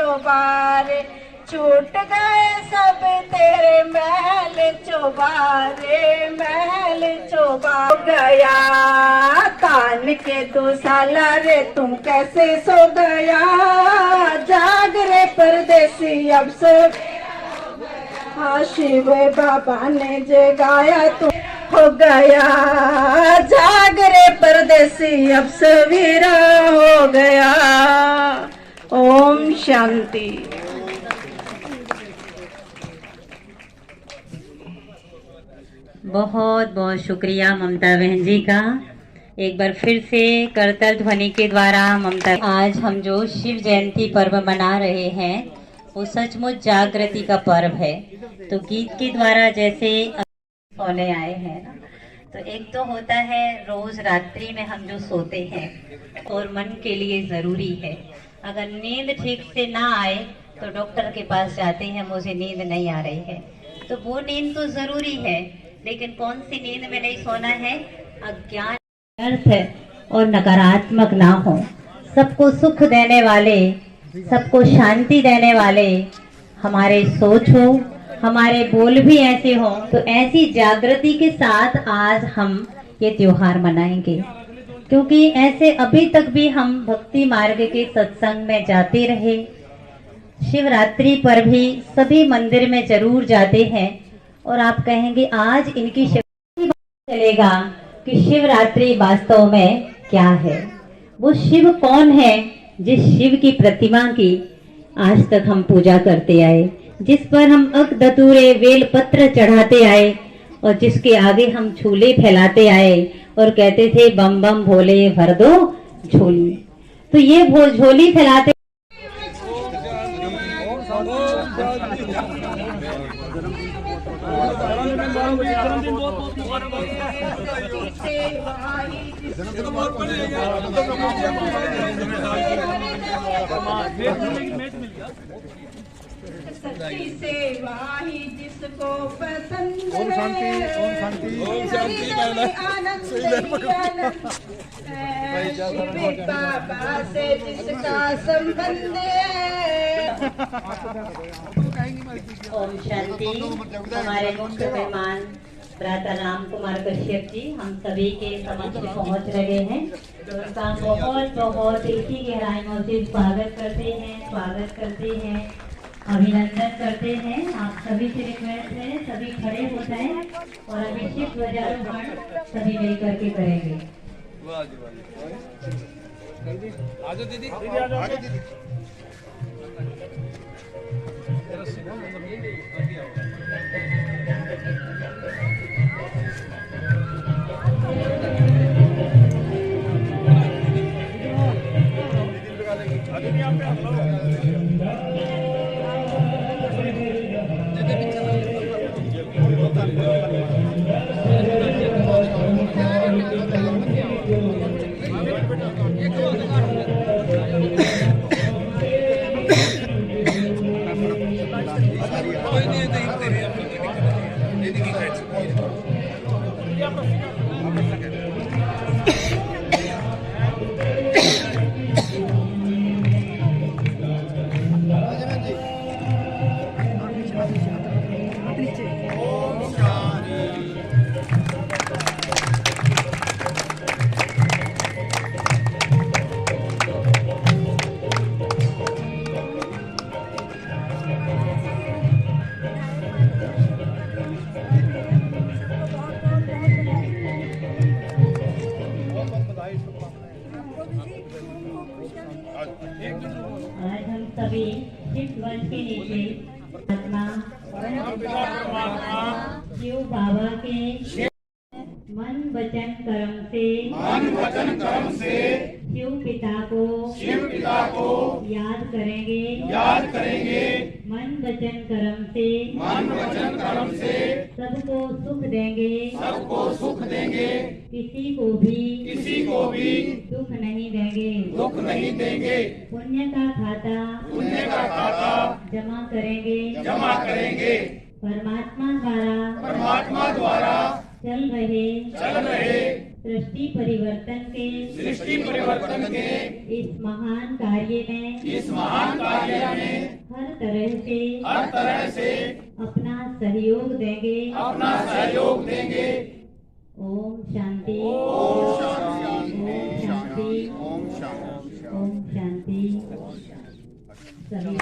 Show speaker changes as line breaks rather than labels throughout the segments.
चौबारे, छूट गए सब तेरे महल चौबारे, महल चौबारे। हो गया कान के दुसाला रे तुम कैसे सो गया, जाग रे परदेसी अब सब। हाँ शिव बाबा ने जगाया तुम, हो गया जाग रे परदेसी अब सवेरा हो गया। ओम शांति।
बहुत बहुत शुक्रिया ममता बहन जी का। एक बार फिर से करताल ध्वनि के द्वारा ममता। आज हम जो शिव जयंती पर्व मना रहे हैं वो सचमुच जागृति का पर्व है। तो गीत के द्वारा जैसे सोने आए हैं ना, तो एक तो होता है रोज रात्रि में हम जो सोते हैं और मन के लिए जरूरी है। अगर नींद ठीक से ना आए तो डॉक्टर के पास जाते हैं, मुझे नींद नहीं आ रही है, तो वो नींद तो जरूरी है, लेकिन कौन सी नींद में नहीं सोना है? अज्ञान अर्थ है और नकारात्मक ना हो, सबको सुख देने वाले, सबको शांति देने वाले हमारे सोच हो, हमारे बोल भी ऐसे हो। तो ऐसी जागृति के साथ आज हम ये त्योहार मनाएंगे, क्योंकि ऐसे अभी तक भी हम भक्ति मार्ग के सत्संग में जाते रहे। शिवरात्रि पर भी सभी मंदिर में जरूर जाते हैं और आप कहेंगे आज इनकी शिवरात्रि चलेगा कि शिवरात्रि वास्तव में क्या है। वो शिव कौन है जिस शिव की प्रतिमा की आज तक हम पूजा करते आए, जिस पर हम अक दतूरे बेल पत्र चढ़ाते आए और जिसके आगे हम झूले फैलाते आए और कहते थे बम बम भोले भर दो झोली। तो ये झोली फैलाते
सच्ची सेवा ही जिसको पसंद है।
ओम शांति, ओम शांति, ओम शांति।
आनंद शिव बाबा से जिसका संबंध है।
ओम शांति। हमारे मुख्य मेहमान भ्राता राम कुमार कश्यप जी हम सभी के समक्ष पहुंच रहे हैं, तो उनका बहुत बहुत इसी गहराइयों से स्वागत करते हैं, अभिनंदन करते हैं। आप सभी से रिक्वेस्ट है सभी खड़े हो जाएं और अभिषेक ध्वजारोहण सभी मिल करके करेंगे।
आजो दीदी, आजो दीदी।
आज हम सभी शिव वन के नीचे शिव बाबा के मन वचन कर्म से शिव पिता को याद करेंगे मन वचन कर्म से सबको सुख देंगे किसी को भी दुख नहीं देंगे पुण्य का खाता जमा करेंगे परमात्मा द्वारा चल रहे सृष्टि परिवर्तन के इस महान कार्य में हर तरह से अपना सहयोग देंगे। ओम शांति। ओम शांति। ओम शांति। सभी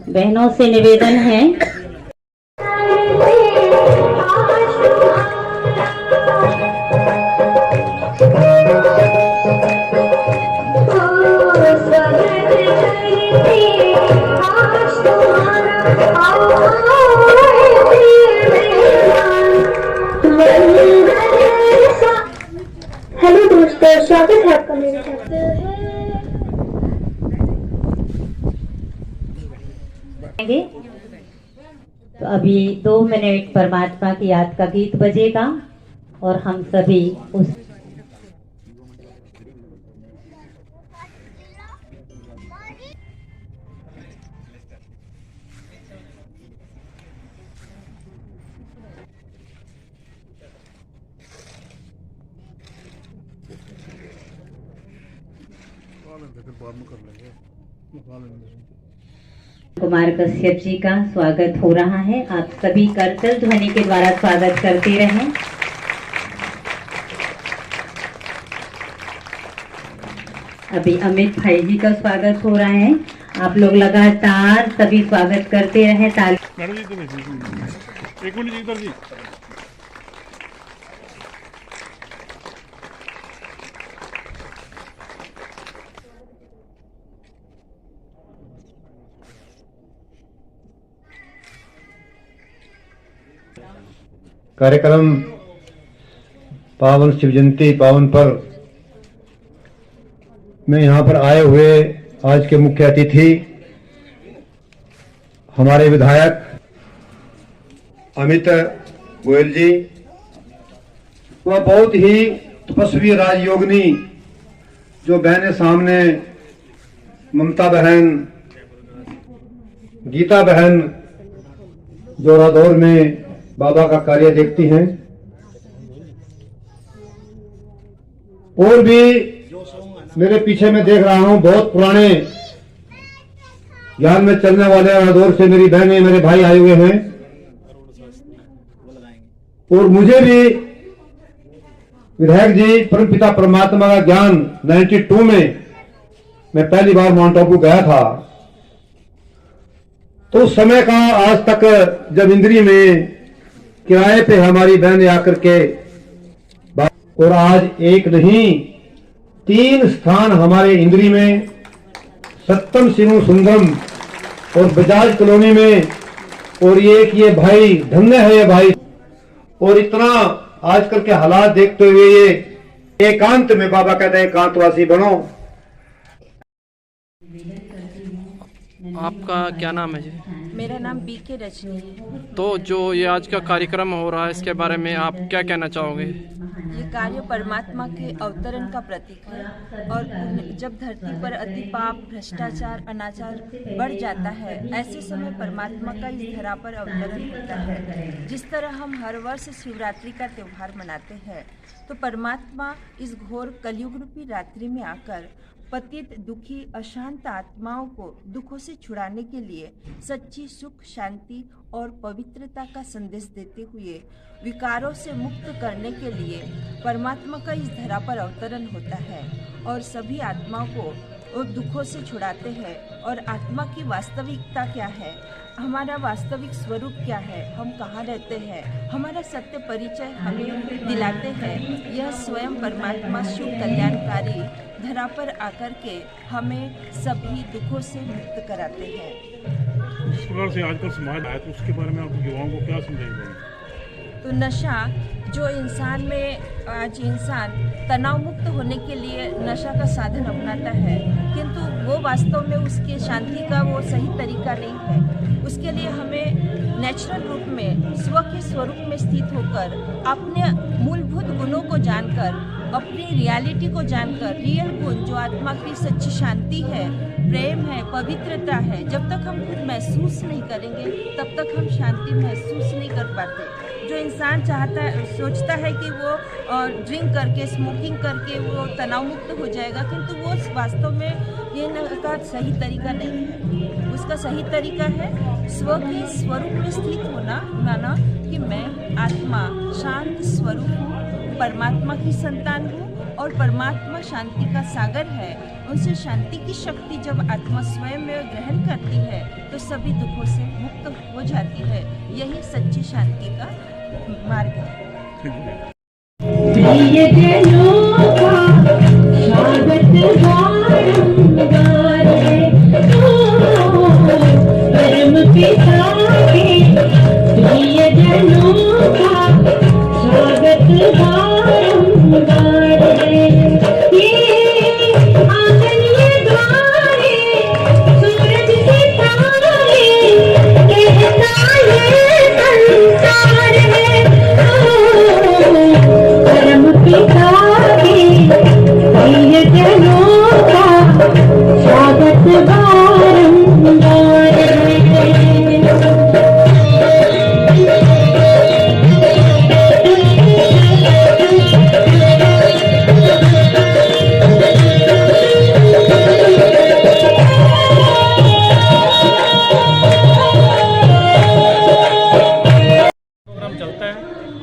बहनों से निवेदन है
हेलो दोस्तों, स्वागत है आपका मेरे चैनल।
तो अभी 2 मिनट परमात्मा की याद का गीत बजेगा और हम सभी उस कुमार कश्यप जी का स्वागत हो रहा है। आप सभी करतल ध्वनि के द्वारा स्वागत करते रहें। अभी अमित भाई जी का स्वागत हो रहा है। आप लोग लगातार सभी स्वागत करते रहें। ताली।
मैडम जी एक मिनट इधर जी।
कार्यक्रम पावन शिव जयंती पावन पर्व में यहाँ पर आए हुए आज के मुख्य अतिथि हमारे विधायक अमित गोयल जी, वह बहुत ही तपस्वी राजयोगिनी जो बहनें सामने ममता बहन, गीता बहन जो रादौर में बाबा का कार्य देखती हैं, और भी मेरे पीछे में देख रहा हूं बहुत पुराने ज्ञान में चलने वाले रादौर से मेरी बहनें, मेरे भाई आए हुए हैं। और मुझे भी विधायक जी परमपिता परमात्मा का ज्ञान 92 में मैं पहली बार माउंट आबू गया था, तो उस समय का आज तक जब इंद्री में किराए पे हमारी बहन आकर के, और आज एक नहीं 3 स्थान हमारे इंद्री में, सत्तम सिनु सुंदरम और बजाज कॉलोनी में, और ये भाई धन्य है ये भाई। और इतना आजकल के हालात देखते हुए ये एकांत में, बाबा कहते हैं एकांतवासी बनो।
आपका क्या नाम है जी?
मेरा नाम बीके रजनी है।
तो जो ये आज का कार्यक्रम हो रहा है इसके बारे में आप क्या कहना चाहोगे?
ये कार्य परमात्मा के अवतरण का प्रतीक है, और जब धरती पर अति पाप, भ्रष्टाचार, अनाचार बढ़ जाता है, ऐसे समय परमात्मा का इस धरा पर अवतरण होता है। जिस तरह हम हर वर्ष शिवरात्रि का त्यौहार मनाते हैं, तो परमात्मा इस घोर कलयुग रूपी रात्रि में आकर पतित, दुखी, अशांत आत्माओं को दुखों से छुड़ाने के लिए सच्ची सुख, शांति और पवित्रता का संदेश देते हुए विकारों से मुक्त करने के लिए परमात्मा का इस धरा पर अवतरण होता है, और सभी आत्माओं को वो दुखों से छुड़ाते हैं। और आत्मा की वास्तविकता क्या है, हमारा वास्तविक स्वरूप क्या है, हम कहाँ रहते हैं, हमारा सत्य परिचय हमें दिलाते हैं। यह स्वयं परमात्मा शिव कल्याणकारी धरा पर आकर के हमें सभी दुखों से मुक्त कराते हैं।
इस प्रकार से आजकल समाज है, तो उसके बारे में आप युवाओं को क्या समझाएंगे?
तो नशा जो इंसान में, आज इंसान तनाव मुक्त होने के लिए नशा का साधन अपनाता है, किंतु वो वास्तव में उसके शांति का वो सही तरीका नहीं है। उसके लिए हमें नेचुरल रूप में, स्व के स्वरूप में स्थित होकर अपने मूलभूत गुणों को जानकर अपनी रियलिटी को जानकर, रियल गुण जो आत्मा की सच्ची शांति है, प्रेम है, पवित्रता है, जब तक हम खुद महसूस नहीं करेंगे तब तक हम शांति महसूस नहीं कर पाते। जो इंसान चाहता है, सोचता है कि वो ड्रिंक करके, स्मोकिंग करके वो तनाव मुक्त हो जाएगा, किंतु वो वास्तव में ये का सही तरीका नहीं है। उसका सही तरीका है स्व के स्वरूप में स्थित होना, माना कि मैं आत्मा शांत स्वरूप हूँ, परमात्मा की संतान हूँ और परमात्मा शांति का सागर है। उनसे शांति की शक्ति जब आत्मा स्वयं में ग्रहण करती है तो सभी दुखों से मुक्त हो जाती है। यही सच्ची शांति का मार्ग है।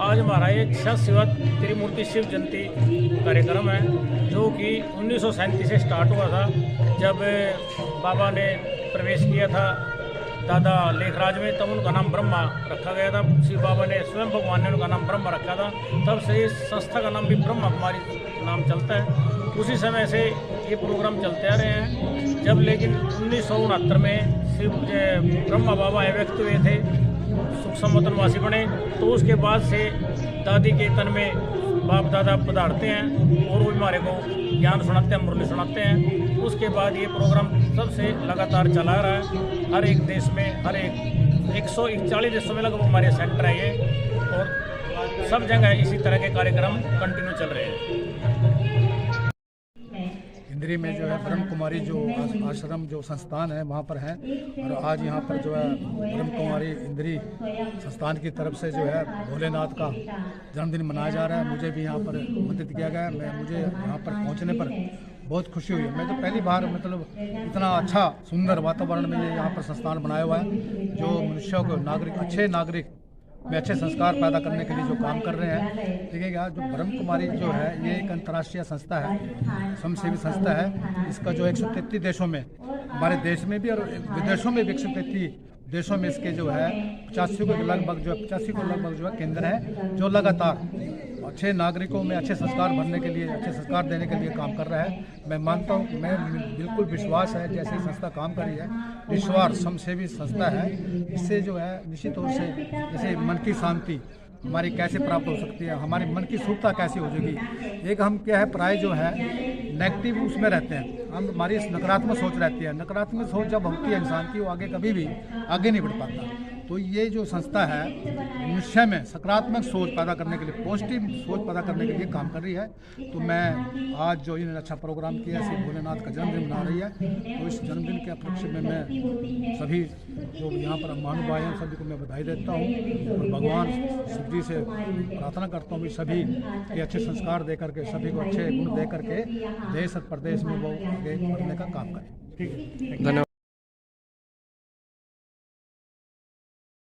आज हमारा एक शिव त्रिमूर्ति शिव जयंती कार्यक्रम है, जो कि 1937 से स्टार्ट हुआ था, जब बाबा ने प्रवेश किया था दादा लेखराज में, तब उनका नाम ब्रह्मा रखा गया था। शिव बाबा ने स्वयं भगवान ने उनका नाम ब्रह्मा रखा था, तब से इस संस्था का नाम भी ब्रह्मा कुमारी नाम चलता है। उसी समय से ये प्रोग्राम चलते आ रहे हैं। जब लेकिन 1969 में शिव ब्रह्मा बाबा व्यक्त हुए थे, सुख संवतनवासी बने, तो उसके बाद से दादी के तन में बाप दादा पधारते हैं और वो हमारे को ज्ञान सुनाते हैं, मुरली सुनाते हैं। उसके बाद ये प्रोग्राम सबसे लगातार चला रहा है। हर एक देश में, हर एक 141 देशों में लगभग हमारे सेंटर है ये, और सब जगह इसी तरह के कार्यक्रम कंटिन्यू चल रहे हैं।
इंद्री में जो है ब्रह्म कुमारी जो आश्रम जो संस्थान है वहाँ पर है, और आज यहाँ पर जो है ब्रह्म कुमारी इंद्री संस्थान की तरफ से जो है भोलेनाथ का जन्मदिन मनाया जा रहा है। मुझे भी यहाँ पर आमंत्रित किया गया है। मुझे यहाँ पर पहुँचने पर बहुत खुशी हुई। मैं तो पहली बार मतलब इतना अच्छा सुंदर वातावरण में ये यहाँ पर संस्थान बनाया हुआ है, जो मनुष्यों को अच्छे नागरिक में अच्छे संस्कार पैदा करने के लिए जो काम कर रहे हैं। देखिएगा, जो ब्रह्म कुमारी जो है ये एक अंतर्राष्ट्रीय संस्था है, स्वयंसेवी संस्था है। इसका जो 133 देशों में, हमारे देश में भी और विदेशों में भी 133 देशों में इसके जो है 85 को लगभग जो है केंद्र है, जो लगातार अच्छे नागरिकों में अच्छे संस्कार भरने के लिए, अच्छे संस्कार देने के लिए काम कर रहा है। मैं मानता हूँ, मैं बिल्कुल विश्वास है जैसे संस्था काम कर रही है, निस्वार्थ स्वयंसेवी संस्था है, इससे जो है निश्चित तौर से जैसे मन की शांति हमारी कैसे प्राप्त हो सकती है, हमारी मन की शुद्धता कैसे हो जाएगी। एक हम क्या है, प्राय जो है नेगेटिव उसमें रहते हैं, हम हमारी नकारात्मक सोच रहती है। नकारात्मक सोच जब होती है इंसान की, वो आगे कभी भी आगे नहीं बढ़ पाता। तो ये जो संस्था है मनुष्य में सकारात्मक सोच पैदा करने के लिए, पॉजिटिव सोच पैदा करने के लिए काम कर रही है। तो मैं आज जो इन्होंने अच्छा प्रोग्राम किया, श्री भोलेनाथ का जन्मदिन मना रही है, तो इस जन्मदिन के उपलक्ष्य में मैं सभी जो यहाँ पर महानुभाव हैं सभी को मैं बधाई देता हूँ, और भगवान शिव जी से प्रार्थना करता हूँ कि सभी के अच्छे संस्कार दे करके, सभी को अच्छे गुण दे करके देश और प्रदेश में वो आगे बढ़ने का काम करें। ठीक है,
धन्यवाद।